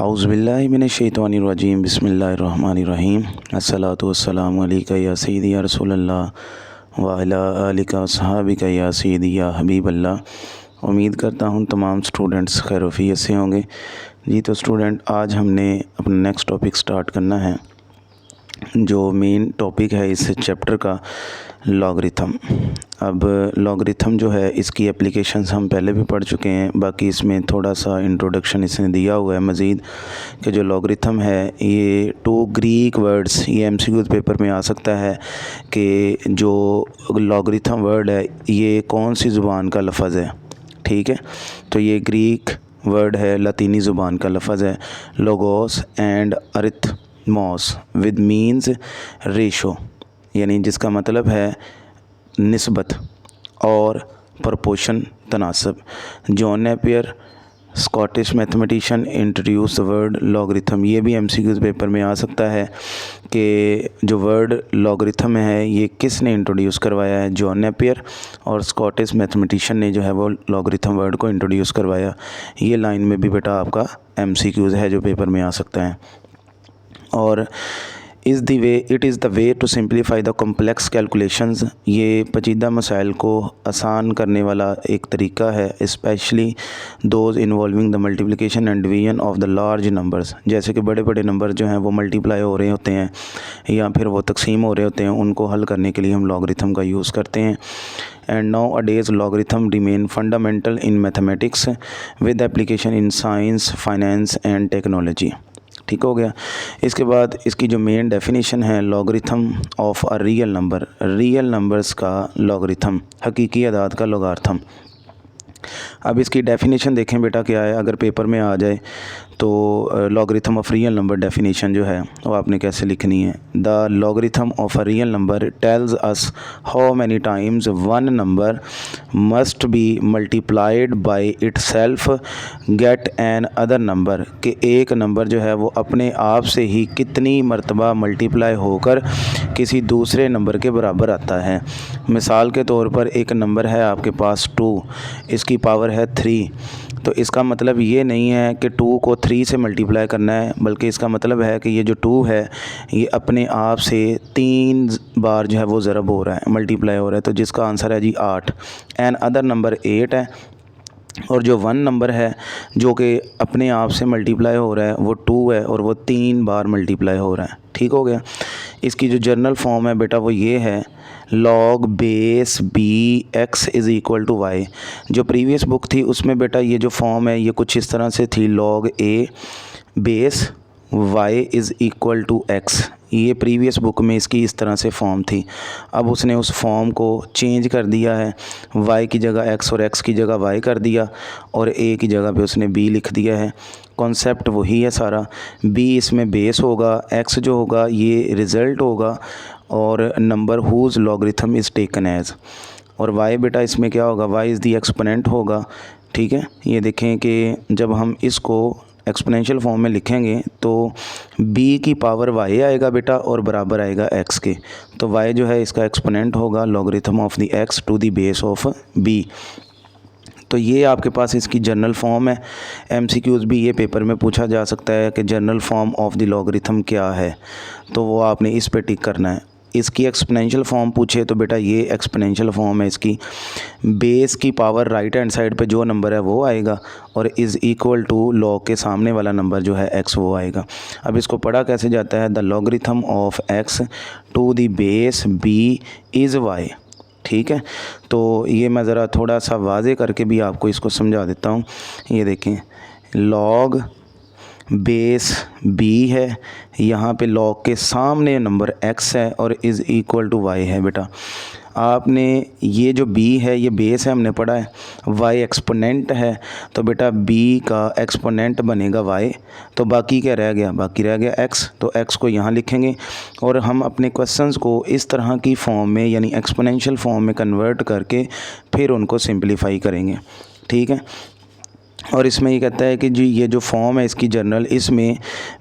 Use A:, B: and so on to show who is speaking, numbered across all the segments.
A: औज़ुबिल्लाहि मिनश्शैतानिर्रजीम बिस्मिल्लाहिर्रहमानिर्रहीम अस्सलातु वस्सलामु अलैका या सय्यदी या रसूलल्लाह व अला आलिका व अस्हाबिका या सय्यदी या हबीबल्लाह। उम्मीद करता हूँ तमाम स्टूडेंट्स खैरियत से होंगे। जी तो स्टूडेंट, आज हमने अपना नेक्स्ट टॉपिक स्टार्ट करना है। जो मेन टॉपिक है इस चैप्टर का लॉगरिथम। अब लॉगरिथम जो है इसकी एप्लीकेशंस हम पहले भी पढ़ चुके हैं, बाकी इसमें थोड़ा सा इंट्रोडक्शन इसने दिया हुआ है मज़ीद कि जो लॉगरिथम है ये टू ग्रीक वर्ड्स, ये एमसीक्यू पेपर में आ सकता है कि जो लॉगरिथम वर्ड है ये कौन सी ज़ुबान का लफ्ज़ है। ठीक है, तो ये ग्रीक वर्ड है, लतीनी ज़ुबान का लफ्ज़ है logos and arithmos with means ratio, यानी जिसका मतलब है निस्बत और प्रपोर्शन तनासब। John Napier Scottish mathematician introduce the word logarithm. ये भी एमसीक्यू पेपर में आ सकता है कि जो वर्ड लॉगरिथम है ये किसने इंट्रोड्यूस करवाया है, जॉन नेपियर, और स्कॉटिश मैथमेटिशियन ने जो है वो लॉगरिथम वर्ड को इंट्रोड्यूस करवाया। ये लाइन में भी बेटा आपका एमसीक्यूज़ है जो पेपर में आ सकता है। और it is the way to simplify the complex calculations. ये पेचीदा मसाइल को आसान करने वाला एक तरीका है, specially those involving the multiplication and division of the large numbers. जैसे कि बड़े बड़े नंबर जो हैं वो मल्टीप्लाई हो रहे होते हैं या फिर वो तकसीम हो रहे होते हैं, उनको हल करने के लिए हम लॉगरिथम का यूज़ करते हैं। And now a days logarithm remain fundamental in mathematics with application in science, finance and technology. ठीक हो गया। इसके बाद इसकी जो मेन डेफिनेशन है, logarithm of a real number, real numbers का लॉगरिथम, हकीकी अदाद का लॉगरिथम। अब इसकी डेफिनेशन देखें बेटा क्या है, अगर पेपर में आ जाए तो logarithm of real number definition जो है वो आपने कैसे लिखनी है। The logarithm of a real number tells us how many times one number must be multiplied by itself get an other number, कि एक नंबर जो है वो अपने आप से ही कितनी मरतबा मल्टीप्लाई होकर किसी दूसरे नंबर के बराबर आता है। मिसाल के तौर पर एक नंबर है आपके पास 2, इसकी पावर है 3, तो इसका मतलब ये नहीं है कि 2 को 3 से मल्टीप्लाई करना है, बल्कि इसका मतलब है कि ये जो 2 है ये अपने आप से 3 बार जो है वो ज़रब हो रहा है, मल्टीप्लाई हो रहा है, तो जिसका आंसर है जी 8। एन अदर नंबर 8 है, और जो 1 नंबर है जो कि अपने आप से मल्टीप्लाई हो रहा है वो 2 है, और वो 3 बार मल्टीप्लाई हो रहा है। ठीक हो गया। इसकी जो जर्नल फॉर्म है बेटा वो ये है, log base b x is equal to y. जो प्रीवियस बुक थी उसमें बेटा ये जो फॉर्म है ये कुछ इस तरह से थी, log a base y is equal to x. ये प्रीवियस बुक में इसकी इस तरह से फॉर्म थी। अब उसने उस फॉर्म को चेंज कर दिया है, y की जगह x और x की जगह y कर दिया, और a की जगह पे उसने b लिख दिया है। कॉन्सेप्ट वही है सारा। b इसमें बेस होगा, x जो होगा ये रिज़ल्ट होगा, और number whose logarithm is taken as, और y बेटा इसमें क्या होगा, y इज़ दी एक्सपोनेंट होगा। ठीक है, ये देखें कि जब हम इसको एक्सपोनेंशियल फॉर्म में लिखेंगे तो b की पावर y आएगा बेटा और बराबर आएगा x के, तो y जो है इसका एक्सपोनेंट होगा logarithm of the x to the base of b। तो ये आपके पास इसकी जर्नल फॉर्म है। एमसीक्यूज़ भी ये पेपर में पूछा जा सकता है कि journal form of the logarithm क्या है, तो वो आपने इस पे टिक करना है। इसकी एक्सपोनेंशियल फॉर्म पूछे तो बेटा ये एक्सपोनेंशियल फॉर्म है इसकी, बेस की पावर राइट हैंड साइड पे जो नंबर है वो आएगा, और इज़ इक्वल टू लॉग के सामने वाला नंबर जो है x वो आएगा। अब इसको पढ़ा कैसे जाता है, the logarithm of x to the base b is y। ठीक है, तो ये मैं ज़रा थोड़ा सा वाज़े करके भी आपको इसको समझा देता हूँ। ये देखें, लॉग बेस b है, यहाँ पे लॉग के सामने नंबर x है और इज़ इक्वल टू y है। बेटा आपने ये जो b है ये बेस है, हमने पढ़ा है, y एक्सपोनेंट है, तो बेटा b का एक्सपोनेंट बनेगा y, तो बाकी क्या रह गया, बाकी रह गया x, तो x को यहाँ लिखेंगे, और हम अपने क्वेश्चंस को इस तरह की फॉर्म में यानी एक्सपोनेंशियल फॉर्म में कन्वर्ट करके फिर उनको सिंप्लीफाई करेंगे। ठीक है, और इसमें ये कहता है कि जी ये जो फॉर्म है इसकी जर्नल, इसमें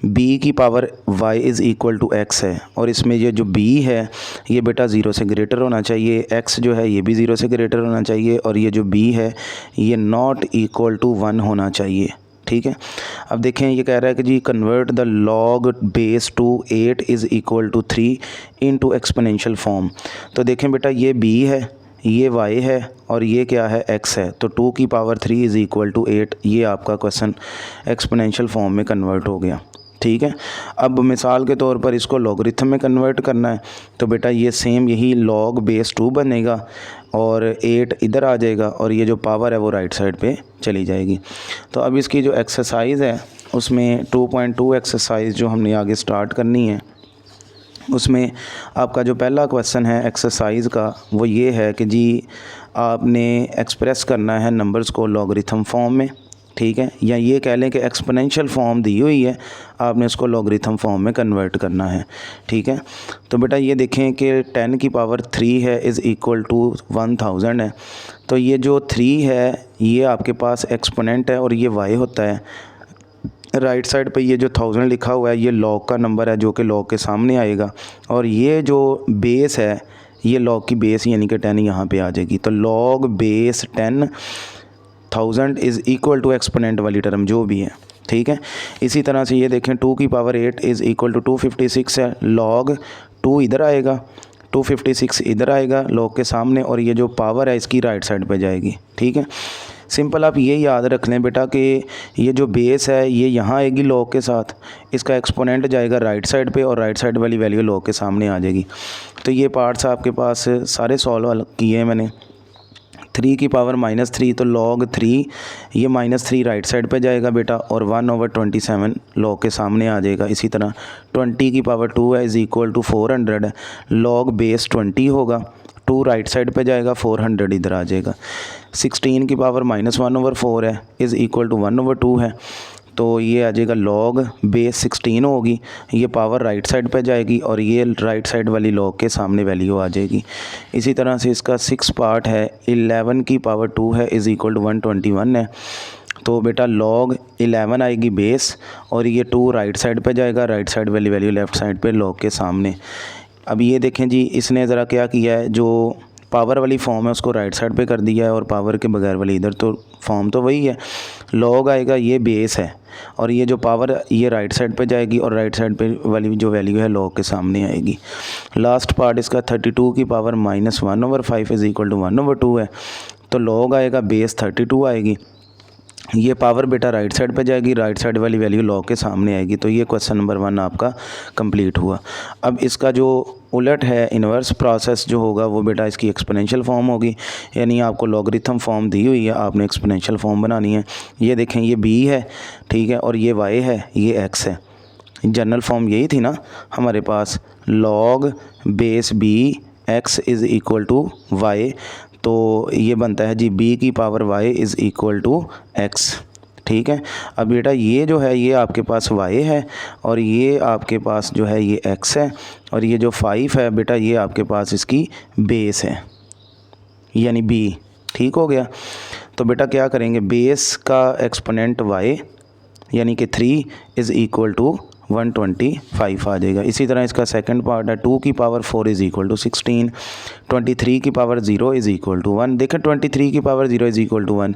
A: b की power y is equal to x है, और इसमें ये जो b है ये बेटा 0 से ग्रेटर होना चाहिए, x जो है ये भी 0 से ग्रेटर होना चाहिए, और ये जो b है ये नॉट इक्वल टू 1 होना चाहिए। ठीक है। अब देखें ये कह रहा है कि जी convert the log base two 8 is equal to 3 into exponential form. तो देखें बेटा ये b है, ये y है और ये क्या है x है। तो 2 की पावर 3 इज़ इक्वल टू 8, ये आपका क्वेश्चन एक्सपोनेंशियल फॉर्म में कन्वर्ट हो गया। ठीक है। अब मिसाल के तौर पर इसको लॉगरिथम में कन्वर्ट करना है तो बेटा ये सेम यही log बेस 2 बनेगा और 8 इधर आ जाएगा और ये जो पावर है वो राइट साइड पे चली जाएगी। तो अब इसकी जो एक्सरसाइज है उसमें 2.2 एक्सरसाइज जो हमने आगे स्टार्ट करनी है, उसमें आपका जो पहला क्वेश्चन है एक्सरसाइज का वो ये है कि जी आपने एक्सप्रेस करना है नंबर्स को लॉगरिथम फॉर्म में। ठीक है, या ये कह लें कि एक्सपोनेंशियल फॉर्म दी हुई है, आपने उसको लॉगरिथम फॉर्म में कन्वर्ट करना है। ठीक है, तो बेटा ये देखें कि 10 की पावर 3 है इज़ इक्वल टू 1000 है। तो ये जो 3 है ये आपके पास एक्सपोनेंट है और ये y होता है। राइट साइड पे ये जो 1000 लिखा हुआ है ये लॉग का नंबर है जो कि लॉग के सामने आएगा, और ये जो बेस है ये लॉग की बेस यानी कि 10 यहाँ पे आ जाएगी। तो log base 10,000 is equal to exponent वाली टर्म जो भी है। ठीक है, इसी तरह से ये देखें 2 की पावर 8 इज़ इक्वल टू 256 है। लॉग 2 इधर आएगा, 256 इधर आएगा लॉग के सामने, और ये जो पावर है इसकी राइट साइड पे जाएगी। ठीक है, सिंपल आप ये याद रख लें बेटा कि ये जो बेस है ये यहाँ आएगी लॉग के साथ, इसका एक्सपोनेंट जाएगा राइट साइड पे और राइट साइड वाली वैल्यू लॉग के सामने आ जाएगी। तो ये पार्ट्स आपके पास सारे सॉल्व किए हैं मैंने। 3 की पावर -3 तो log 3 ये -3 राइट साइड पे जाएगा बेटा और 1/27 log के सामने आ जाएगा। इसी तरह 20 की पावर 2 है इज़ इक्वल टू 400 है। log बेस 20 होगा, 2 राइट साइड पे जाएगा, 400 इधर आ जाएगा। 16 की पावर -1/4 है इज़ इक्वल टू 1/2 है। तो ये आ जाएगा log बेस 16 होगी, ये पावर राइट साइड पे जाएगी और ये राइट साइड वाली log के सामने वैल्यू आ जाएगी। इसी तरह से इसका 6 पार्ट है, 11 की पावर 2 है इज़ इक्वल टू 121 है। तो बेटा log 11 आएगी बेस और ये 2 राइट साइड पे जाएगा, राइट साइड वाली वैल्यू लेफ़्ट साइड पे log के सामने। अब ये देखें जी इसने ज़रा क्या किया है, जो पावर वाली फॉर्म है उसको राइट साइड पे कर दिया है और पावर के बगैर वाली इधर। तो फॉर्म तो वही है, log आएगा ये बेस है और ये जो पावर ये राइट साइड पे जाएगी और राइट साइड पे वाली जो वैल्यू है log के सामने आएगी। लास्ट पार्ट इसका 32 की पावर -1/5 इज़ इक्वल टू 1/2 है। तो log आएगा बेस 32 आएगी, ये पावर बेटा राइट साइड पे जाएगी, राइट साइड वाली वैल्यू log के सामने आएगी। तो ये क्वेश्चन नंबर 1 आपका कंप्लीट हुआ। अब इसका जो उलट है इन्वर्स प्रोसेस जो होगा वो बेटा इसकी एक्सपोनेंशियल फॉर्म होगी, यानी आपको लॉगरिथम फॉर्म दी हुई है, आपने एक्सपोनेंशियल फॉर्म बनानी है। ये देखें ये b है, ठीक है, और ये y है, ये x है। जनरल फॉर्म यही थी ना हमारे पास, log base b x is equal to y। तो ये बनता है जी b की power y is equal to x। ठीक है, अब बेटा ये जो है ये आपके पास y है और ये आपके पास जो है ये x है, और ये जो 5 है बेटा ये आपके पास इसकी बेस है यानी b। ठीक हो गया। तो बेटा क्या करेंगे, बेस का एक्सपोनेंट y यानी कि 3 इज़ इक्वल टू 125 आ जाएगा। इसी तरह इसका सेकंड पार्ट है 2 की पावर 4 इज़ इक्वल टू 16, 23 की पावर 0 इज़ इक्वल टू 1। देखें 23 की पावर 0 इज़ इक्वल टू 1,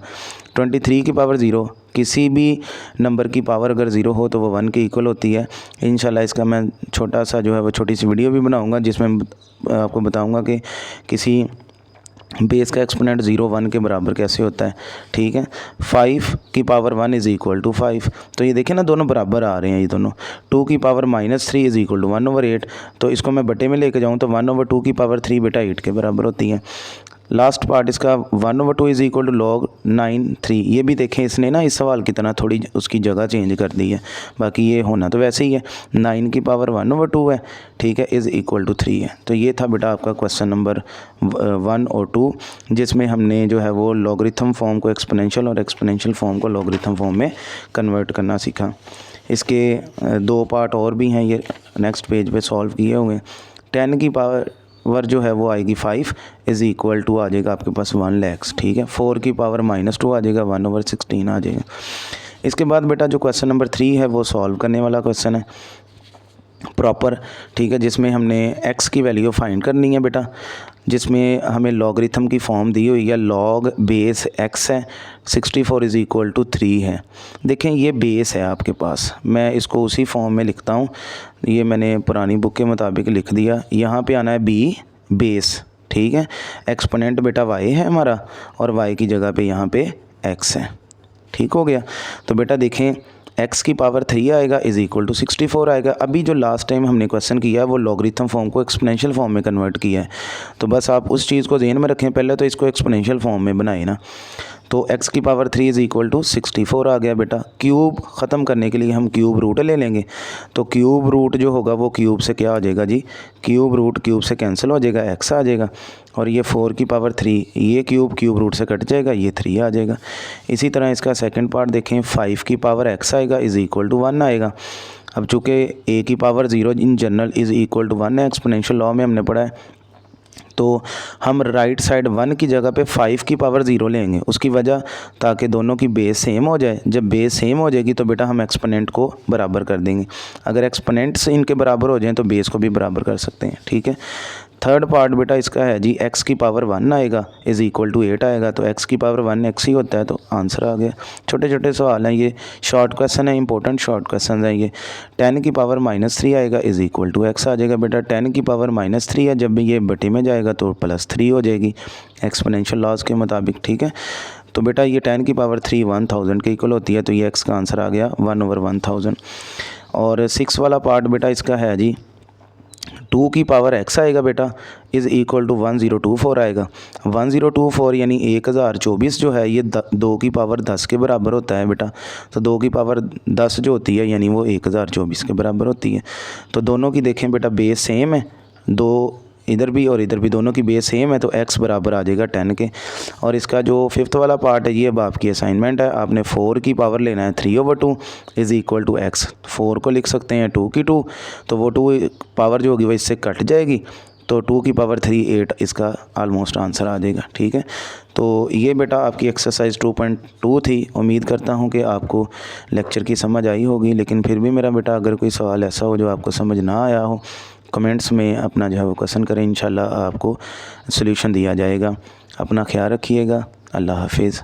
A: 23 की पावर 0 किसी भी नंबर की पावर अगर 0 हो तो वो 1 के इक्वल होती है। इंशाल्लाह इसका मैं छोटा सा जो है वो छोटी सी वीडियो भी बनाऊँगा जिसमें आपको बताऊँगा कि किसी बेस का एक्सपोनेंट 0 1 के बराबर कैसे होता है। ठीक है, 5 की पावर 1 इज़ इक्वल टू 5। तो ये देखें ना दोनों बराबर आ रहे हैं ये दोनों। 2 की पावर -3 इज़ इक्वल टू 1/8। तो इसको मैं बटे में लेके जाऊँ तो 1/2 की पावर 3 बेटा 8 के बराबर होती है। लास्ट पार्ट इसका 1/2 इज़ इक्वल टू log 9 3। ये भी देखें इसने ना इस सवाल की तरह थोड़ी उसकी जगह चेंज कर दी है, बाकी ये होना तो वैसे ही है। 9 की पावर 1/2 है, ठीक है, इज़ इक्वल टू 3 है। तो ये था बेटा आपका क्वेश्चन नंबर 1 और 2, जिसमें हमने जो है वो लॉगरिथम फॉर्म को एक्सपोनेंशियल और एक्सपोनेंशियल फॉर्म को लॉगरिथम फॉर्म में कन्वर्ट करना सीखा। इसके 2 पार्ट और भी हैं, ये नेक्स्ट पेज पे सॉल्व किए हुए। 10 की पावर जो है वो आएगी 5 इज़ इक्वल टू आ जाएगा आपके पास 1 लाख। ठीक है, 4 की पावर -2 आ जाएगा, 1/16 आ जाएगा। इसके बाद बेटा जो क्वेश्चन नंबर 3 है वो सॉल्व करने वाला क्वेश्चन है। प्रॉपर, ठीक है, जिसमें हमने x की वैल्यू फाइंड करनी है बेटा, जिसमें हमें लॉगरिथम की फॉर्म दी हुई है, लॉग बेस x है 64 इज़ इक्वल टू 3 है। देखें ये बेस है आपके पास, मैं इसको उसी फॉर्म में लिखता हूँ, ये मैंने पुरानी बुक के मुताबिक लिख दिया। यहाँ पे आना है b बेस, ठीक है। एक्सपोनेंट बेटा y है हमारा और y की जगह पे यहाँ पे x है, ठीक हो गया। तो बेटा देखें x की पावर 3 आएगा इज़ इक्वल टू 64 आएगा। अभी जो लास्ट टाइम हमने क्वेश्चन किया है वो लॉगरिथम फॉर्म को एक्सपोनेंशियल फॉर्म में कन्वर्ट किया है, तो बस आप उस चीज़ को ध्यान में रखें, पहले तो इसको एक्सपोनेंशियल फॉर्म में बनाए ना। तो x की पावर 3 इज़ इक्वल टू 64 आ गया बेटा। क्यूब ख़त्म करने के लिए हम क्यूब रूट ले लेंगे, तो क्यूब रूट जो होगा वो क्यूब से क्या हो जाएगा जी, क्यूब रूट क्यूब से कैंसिल हो जाएगा, x आ जाएगा। और ये 4 की पावर 3, ये क्यूब रूट से कट जाएगा, ये 3 आ जाएगा। इसी तरह इसका सेकंड पार्ट देखें, 5 की पावर x आएगा इज़ इक्वल टू 1 आएगा। अब चूँकि a की power 0 in general is equal to 1 है, एक्सपोनेंशियल लॉ में हमने पढ़ा है, तो हम राइट साइड 1 की जगह पे 5 की पावर 0 लेंगे। उसकी वजह ताकि दोनों की बेस सेम हो जाए। जब बेस सेम हो जाएगी तो बेटा हम एक्सपोनेंट को बराबर कर देंगे। अगर एक्सपोनेंट्स इनके बराबर हो जाएं तो बेस को भी बराबर कर सकते हैं, ठीक है। थर्ड पार्ट बेटा इसका है जी, x की पावर 1 आएगा इज़ इक्वल टू 8 आएगा, तो x की पावर 1 x ही होता है, तो आंसर आ गया। छोटे छोटे सवाल हैं ये, शॉर्ट क्वेश्चन है, इंपॉर्टेंट शॉर्ट क्वेश्चन है ये। 10 की पावर -3 आएगा इज़ इक्वल टू x आ जाएगा बेटा। 10 की पावर -3 है, जब भी ये बटे में जाएगा तो +3 हो जाएगी एक्सपोनेंशियल लॉज के मुताबिक, ठीक है। तो बेटा ये 10 की पावर 3 1000 के इक्वल होती है, तो ये x का आंसर आ गया 1/1000। और 6 वाला पार्ट बेटा इसका है जी, 2 की पावर x आएगा बेटा इज़ इक्वल टू 1024 आएगा। 1024 यानी 1024 जो है ये 2 की पावर 10 के बराबर होता है बेटा। तो 2 की पावर 10 जो होती है यानी वो 1024 के बराबर होती है। तो दोनों की देखें बेटा बेस सेम है, दो इधर भी और इधर भी दोनों की बेस सेम है, तो x बराबर आ जाएगा 10 के। और इसका जो 5th वाला पार्ट है ये अब आपकी असाइनमेंट है, आपने 4 की पावर लेना है 3/2 इज़ इक्वल टू x। 4 को लिख सकते हैं 2 की 2, तो वो 2 पावर जो होगी वो इससे कट जाएगी, तो 2 की पावर 3 8 इसका ऑलमोस्ट आंसर आ जाएगा, ठीक है। तो ये बेटा आपकी एक्सरसाइज 2.2 थी। उम्मीद करता हूँ कि आपको लेक्चर की समझ आई होगी, लेकिन फिर भी मेरा बेटा अगर कोई सवाल ऐसा हो जो आपको समझ ना आया हो, कमेंट्स में अपना जो है वो क्वेश्चन करें, इंशाल्लाह आपको सॉल्यूशन दिया जाएगा। अपना ख्याल रखिएगा। अल्लाह हाफिज़।